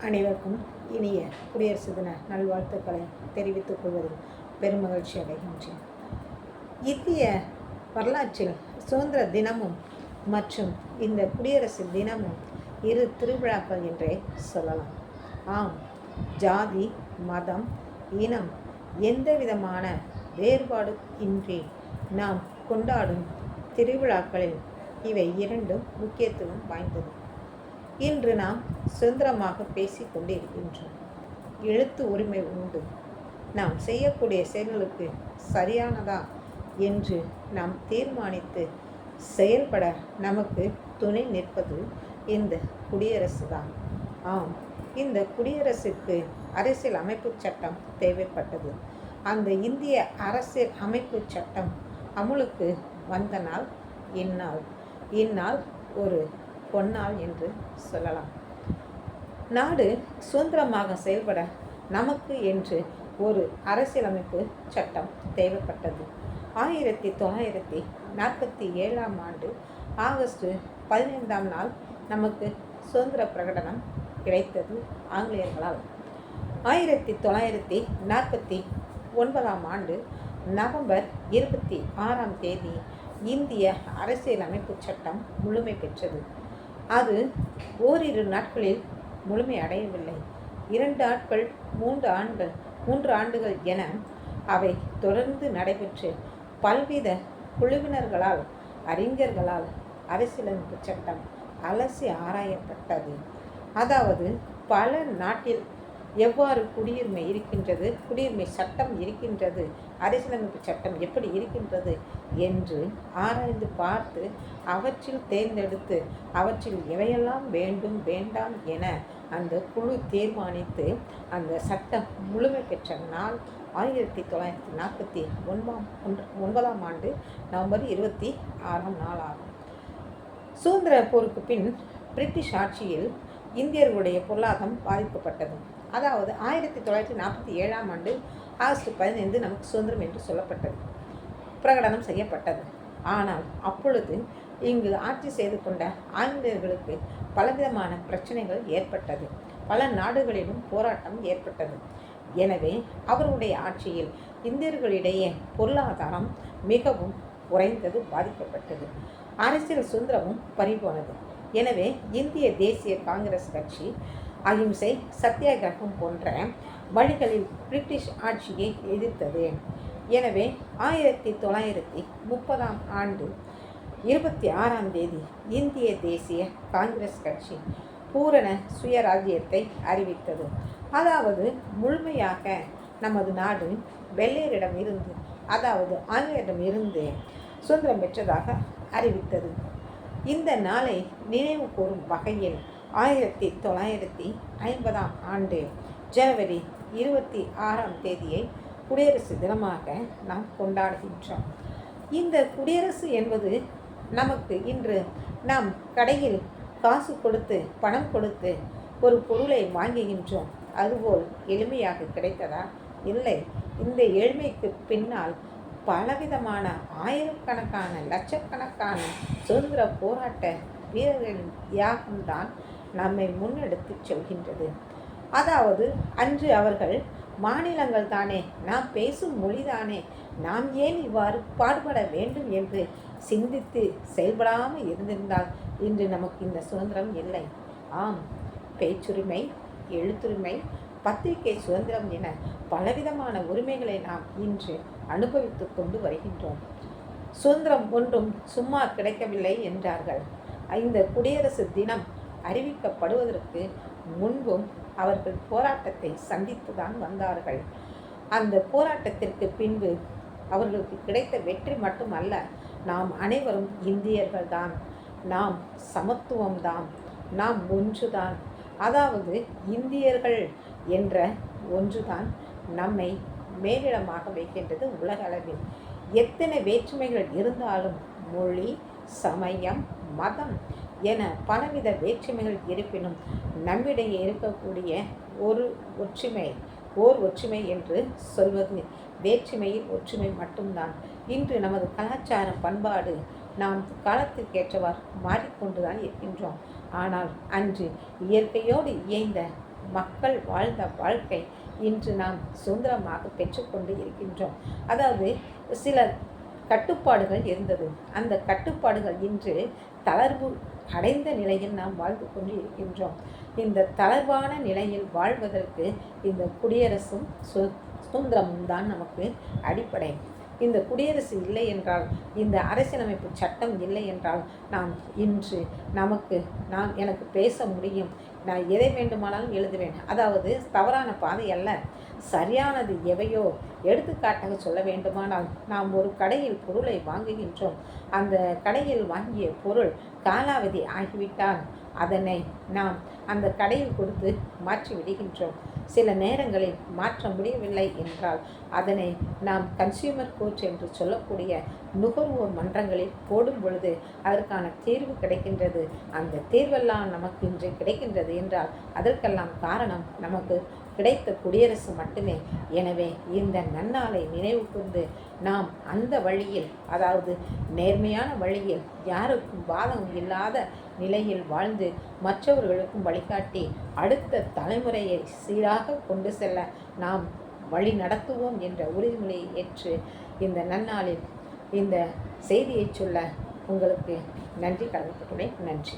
அனைவருக்கும் இனிய குடியரசு தின நல்வாழ்த்துக்களை தெரிவித்துக் கொள்வதில் பெருமகிழ்ச்சி அடைகின்றேன். இந்திய வரலாற்றில் சுதந்திர தினமும் மற்றும் இந்த குடியரசு தினமும் இரு திருவிழாக்கள் என்றே சொல்லலாம். ஆம், ஜாதி, மதம், இனம் எந்த விதமான வேறுபாடு இன்றி நாம் கொண்டாடும் திருவிழாக்களில் இவை இரண்டும் முக்கியத்துவம் வாய்ந்தது. இன்று நாம் சுதந்திரமாக பேசிக்கொண்டு இருக்கின்றோம். எழுத்து உரிமை உண்டு. நாம் செய்யக்கூடிய செயல்களுக்கு சரியானதா என்று நாம் தீர்மானித்து செயல்பட நமக்கு துணை நிற்பது இந்த குடியரசு தான். ஆம், இந்த குடியரசுக்கு அரசியல் அமைப்பு சட்டம் தேவைப்பட்டது. அந்த இந்திய அரசியல் அமைப்பு சட்டம் அமுலுக்கு வந்த நாள் இந்நாள் ஒரு பொன்னாள் என்று சொல்லலாம். நாடு சுதந்திரமாக செயல்பட நமக்கு என்று ஒரு அரசியலமைப்பு சட்டம் தேவைப்பட்டது. 1947 ஆண்டு ஆகஸ்ட் 15 நாள் நமக்கு சுதந்திர பிரகடனம் கிடைத்தது ஆங்கிலேயர்களால். 1949 ஆண்டு நவம்பர் 26 இந்திய அரசியலமைப்பு சட்டம் முழுமை பெற்றது. அது ஓரிரு நாட்களில் முழுமை அடையவில்லை. 2 நாட்கள், 3 ஆண்டுகள் என அவை தொடர்ந்து நடைபெற்று பல்வித குழுவினர்களால், அறிஞர்களால் அரசியலமைப்பு சட்டம் அலசி ஆராயப்பட்டது. அதாவது பல நாட்டில் எவ்வாறு குடியுரிமை சட்டம் இருக்கின்றது, அரசியலமைப்பு சட்டம் எப்படி இருக்கின்றது என்று ஆராய்ந்து பார்த்து அவற்றில் தேர்ந்தெடுத்து அவற்றில் எவையெல்லாம் வேண்டும் வேண்டாம் என அந்த குழு தீர்மானித்து அந்த சட்டம் முழுமை பெற்ற நாள் 1949 ஆண்டு நவம்பர் 26 ஆகும். சுதந்திர போருக்கு பின் பிரிட்டிஷ் ஆட்சியில் இந்தியர்களுடைய பொருளாதாரம் பாதிக்கப்பட்டது. அதாவது 1947 ஆண்டு ஆகஸ்ட் 15 நமக்கு சுதந்திரம் என்று சொல்லப்பட்டது, பிரகடனம் செய்யப்பட்டது. ஆனால் அப்பொழுது இங்கு ஆட்சி செய்து கொண்ட ஆங்கிலேயர்களுக்கு பலவிதமான பிரச்சனைகள் ஏற்பட்டது. பல நாடுகளிலும் போராட்டம் ஏற்பட்டது. எனவே அவர்களுடைய ஆட்சியில் இந்தியர்களிடையே பொருளாதாரம் மிகவும் குறைந்தது, பாதிக்கப்பட்டது. அரசியல் சுதந்திரமும் பறிபோனது. எனவே இந்திய தேசிய காங்கிரஸ் கட்சி அகிம்சை, சத்தியாகிரகம் போன்ற வழிகளில் பிரிட்டிஷ் ஆட்சியை எதிர்த்தது. எனவே 1930 ஆண்டு 26 இந்திய தேசிய காங்கிரஸ் கட்சி பூரண சுயராஜ்யத்தை அறிவித்தது. அதாவது முழுமையாக நமது நாடு வெள்ளையரிடம் இருந்து, அதாவது ஆங்கிலேயரிடம் இருந்து சுதந்திரம் பெற்றதாக அறிவித்தது. இந்த நாளை நினைவு கூறும் வகையில் 1950 ஆண்டு ஜனவரி 26 குடியரசு தினமாக நாம் கொண்டாடுகின்றோம். இந்த குடியரசு என்பது நமக்கு இன்று நாம் கடையில் காசு கொடுத்து, பணம் கொடுத்து ஒரு பொருளை வாங்குகின்றோம். அதுபோல் எளிமையாக கிடைத்ததா? இல்லை. இந்த எளிமைக்கு பின்னால் பலவிதமான ஆயிரக்கணக்கான, லட்சக்கணக்கான சுதந்திர போராட்ட வீரர்களின் தியாகம்தான் நம்மை முன்னெடுத்து செல்கின்றது. அதாவது அன்று அவர்கள் மாநிலங்கள் தானே, நாம் பேசும் மொழிதானே, நாம் ஏன் இவ்வாறு பாடுபட வேண்டும் என்று சிந்தித்து செயல்படாமல் இருந்திருந்தால் இன்று நமக்கு இந்த சுதந்திரம் இல்லை. ஆம், பேச்சுரிமை, எழுத்துரிமை, பத்திரிகை சுதந்திரம் என பலவிதமான உரிமைகளை நாம் இன்று அனுபவித்து கொண்டு வருகின்றோம். சுதந்திரம் ஒன்றும் சும்மா கிடைக்கவில்லை என்றார்கள். இந்த குடியரசு தினம் அறிவிக்கப்படுவதற்கு முன்பும் அவர்கள் போராட்டத்தை சந்தித்துதான் வந்தார்கள். அந்த போராட்டத்திற்கு பின்பு அவர்களுக்கு கிடைத்த வெற்றி மட்டுமல்ல, நாம் அனைவரும் இந்தியர்கள்தான், நாம் சமத்துவம்தான், நாம் ஒன்றுதான். அதாவது இந்தியர்கள் என்ற ஒன்றுதான் நம்மை மேலிடமாக வைக்கின்றது உலக அளவில். எத்தனை வேற்றுமைகள் இருந்தாலும், மொழி, சமயம், மதம் என பலவித வேற்றுமைகள் இருப்பினும் நம்மிடையே இருக்கக்கூடிய ஓர் ஒற்றுமை என்று சொல்வது வேற்றுமையில் ஒற்றுமை மட்டும்தான். இன்று நமது கலாச்சார பண்பாடு நாம் காலத்திற்கேற்றவாறு மாறிக்கொண்டுதான் இருக்கின்றோம். ஆனால் அன்று இயற்கையோடு இயைந்த மக்கள் வாழ்ந்த வாழ்க்கை இன்று நாம் சுதந்திரமாக பெற்றுக்கொண்டு இருக்கின்றோம். அதாவது சில கட்டுப்பாடுகள் இருந்தது. அந்த கட்டுப்பாடுகள் இன்று தளர்வு அடைந்த நிலையில் நாம் வாழ்ந்து கொண்டு இருக்கின்றோம். இந்த தளர்வான நிலையில் வாழ்வதற்கு இந்த குடியரசும் சுதந்திரமும் தான் நமக்கு அடிப்படை. இந்த குடியரசு இல்லை என்றால், இந்த அரசியலமைப்பு சட்டம் இல்லை என்றால், நாம் இன்று எனக்கு பேச முடியும், நான் எதை வேண்டுமானாலும் எழுதுவேன். அதாவது தவறான பாதை அல்ல, சரியானது எவையோ. எடுத்துக்காட்டாக சொல்ல வேண்டுமானால், நாம் ஒரு கடையில் பொருளை வாங்குகின்றோம். அந்த கடையில் வாங்கிய பொருள் காலாவதி ஆகிவிட்டால் அதனை நாம் அந்த கடையில் கொடுத்து மாற்றி விடுகின்றோம். சில நேரங்களில் மாற்ற முடியவில்லை என்றால் அதனை நாம் கன்சியூமர் கோர்ட் என்று சொல்லக்கூடிய நுகர்வோர் மன்றங்களில் போடும் பொழுது அதற்கான தீர்வு கிடைக்கின்றது. அந்த தீர்வெல்லாம் நமக்கு இன்று கிடைக்கின்றது என்றால் அதற்கெல்லாம் காரணம் நமக்கு கிடைத்த குடியரசு மட்டுமே. எனவே இந்த நன்னாளை நினைவு கூர்ந்து நாம் அந்த வழியில், அதாவது நேர்மையான வழியில், யாருக்கும் பாதகம் இல்லாத நிலையில் வாழ்ந்து மற்றவர்களுக்கும் வழிகாட்டி அடுத்த தலைமுறையை சீராக கொண்டு செல்ல நாம் வழி நடத்துவோம் என்ற உறுதிமொழியை ஏற்று இந்த நன்னாளில் இந்த செய்தியை சொல்ல உங்களுக்கு நன்றி கடமைப்பட்டுள்ளேன். நன்றி.